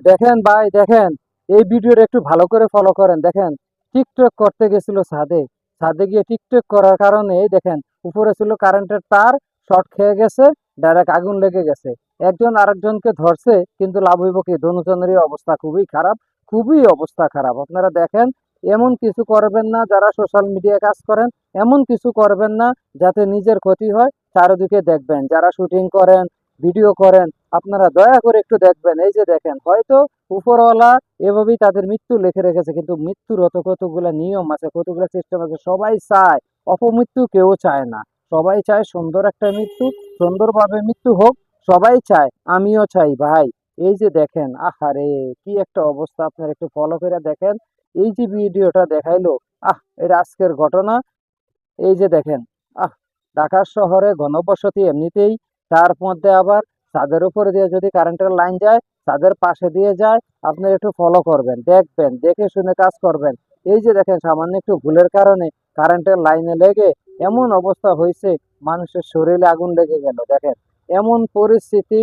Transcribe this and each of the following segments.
দেখেন ভাই, দেখেন এই ভিডিওটা একটু ভালো করে ফলো করেন। দেখেন টিকটক করতে গেছিল ছাদে, ছাদে গিয়ে টিকটক করার কারণে এই দেখেন উপরে ছিল কারেন্টের তার, শর্ট খেয়ে গেছে, ডাইরেক্ট আগুন লেগে গেছে। একজন আরেকজনকে ধরছে, কিন্তু লাভ হইব কি, দুজনেরই অবস্থা খুবই খারাপ, খুবই অবস্থা খারাপ। আপনারা দেখেন, এমন কিছু করবেন না যারা সোশ্যাল মিডিয়ায় কাজ করেন, এমন কিছু করবেন না যাতে নিজের ক্ষতি হয়। চারিদিকে দেখবেন যারা শুটিং করেন, ভিডিও করেন, আপনারা দয়া করে একটু দেখবেন। এই যে দেখেন, হয়তো উপরওয়ালা এভাবেই তাদের মৃত্যু লিখে রেখেছে, কিন্তু মৃত্যুর অত কতগুলা নিয়ম আছে, কতগুলা সিস্টেম আছে। সবাই চায় অপমৃত্যু, কেউ চায় না। সবাই চায় সুন্দর একটা মৃত্যু, সুন্দরভাবে মৃত্যু হোক, সবাই চায়, আমিও চাই ভাই। এই যে দেখেন, আহারে কি একটা অবস্থা, আপনারা একটু ফলো করে দেখেন। এই যে ভিডিওটা দেখাইলো, এটা আজকের ঘটনা। এই যে দেখেন, আহ ঢাকা শহরে ঘনবসতি এমনিতেই, তার মধ্যে আবার ছাদের উপরে দিয়ে যদি কারেন্টের লাইন যায়, ছাদের পাশে দিয়ে যায়। আপনি একটু ফলো করবেন, দেখবেন, দেখে শুনে কাজ করবেন। এই যে দেখেন, সামান্য একটু ভুলের কারণে কারেন্টের লাইনে লেগে এমন অবস্থা হয়েছে, মানুষের শরীরে আগুন লেগে গেল। দেখেন এমন পরিস্থিতি,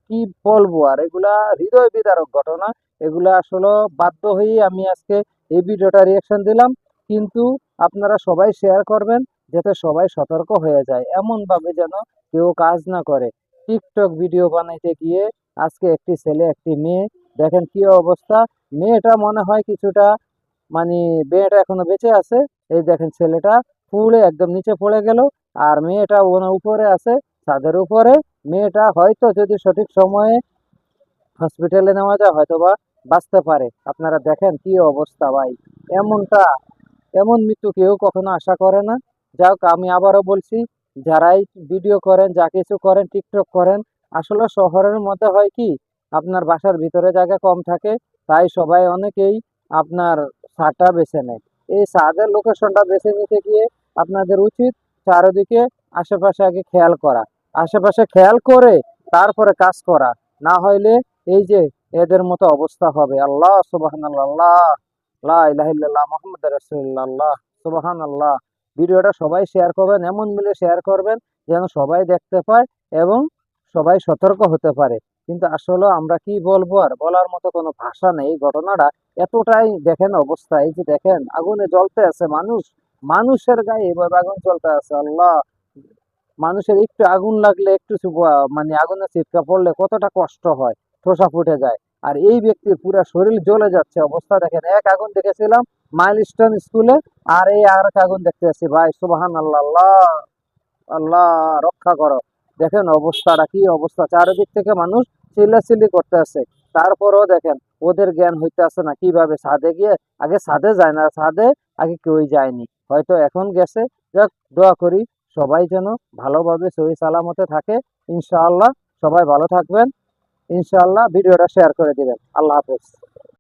কি বলবো আর, এগুলা হৃদয় বিদারক ঘটনা। এগুলা আসলে বাধ্য হয়েই আমি আজকে এই ভিডিওটা রিয়াকশন দিলাম। কিন্তু আপনারা সবাই শেয়ার করবেন, যাতে সবাই সতর্ক হয়ে যায়, এমন ভাবে যেন কেউ কাজ না করে। টিকটক ভিডিও বানাইতে গিয়ে আজকে একটি ছেলে একটি মেয়ে, দেখেন কি অবস্থা। মেয়েটা মনে হয় কিছুটা, মানে মেয়েটা এখনো বেঁচে আছে। এই দেখেন ছেলেটা পুড়ে একদম নিচে পড়ে গেল, আর মেয়েটা উপরে আছে, ছাদের উপরে। মেয়েটা হয়তো যদি সঠিক সময়ে হসপিটালে নেওয়া যায়, হয়তো বা বাঁচতে পারে। আপনারা দেখেন কি অবস্থা ভাই। এমনটা, এমন মৃত্যু কেউ কখনো আশা করে না। যাক, আমি আবারও বলছি, যারাই ভিডিও করেন, যা কিছু করেন, টিকটক করেন, আসলে শহরের মধ্যে হয় কি, আপনার বাসার ভিতরে জায়গা কম থাকে, তাই সবাই অনেকেই আপনার ছাদটা বেছে নেয়। এই ছাদের লোকেশনটা বেছে নিতে গিয়ে আপনাদের উচিত চারিদিকে আশেপাশে আগে খেয়াল করা, আশেপাশে খেয়াল করে তারপরে কাজ করা। না হইলে এই যে এদের মতো অবস্থা হবে। আল্লাহ সুবহানাল্লাহ, লা ইলাহা ইল্লাল্লাহ মুহাম্মাদুর রাসূলুল্লাহ, সুবহানাল্লাহ। ভিডিওটা সবাই শেয়ার করবেন, এমন মিলে শেয়ার করবেন যেন সবাই দেখতে পায় এবং সবাই সতর্ক হতে পারে। কিন্তু আসলে আমরা কি বলবো, আর বলার মতো কোনো ভাষা নেই। এই ঘটনাটা এতটাই, দেখেন অবস্থা, এই যে দেখেন আগুনে জ্বলতে আছে মানুষ, মানুষের গায়ে এভাবে আগুন জ্বলতে আছে। আল্লাহ, মানুষের একটু আগুন লাগলে, একটু মানে আগুনে ছিটকা পড়লে কতটা কষ্ট হয়, ঠোসা ফুটে যায়। আর এই ব্যক্তির পুরো শরীর জ্বলে যাচ্ছে। অবস্থা দেখেন, এক আগুন দেখেছিলাম মাইলস্টোন স্কুলে, আর এই আর এক আগুন দেখতে আসছি ভাই। সুবাহান আল্লাহ, আল্লাহ, আল্লাহ রক্ষা করো। দেখেন অবস্থাটা কি অবস্থা, চারিদিক থেকে মানুষ চিল্লাচিল্লি করতে আছে। তারপরেও দেখেন ওদের জ্ঞান হইতে আছে না, কিভাবে ছাদে গিয়ে, আগে ছাদে যায় না, ছাদে আগে কেউই যায়নি, হয়তো এখন গেছে। যাক, দোয়া করি সবাই যেন ভালোভাবে সহি সালামতে থাকে। ইনশাআল্লাহ সবাই ভালো থাকবেন। ইনশাআল্লাহ ভিডিওটা শেয়ার করে দিবেন। আল্লাহ হাফেজ।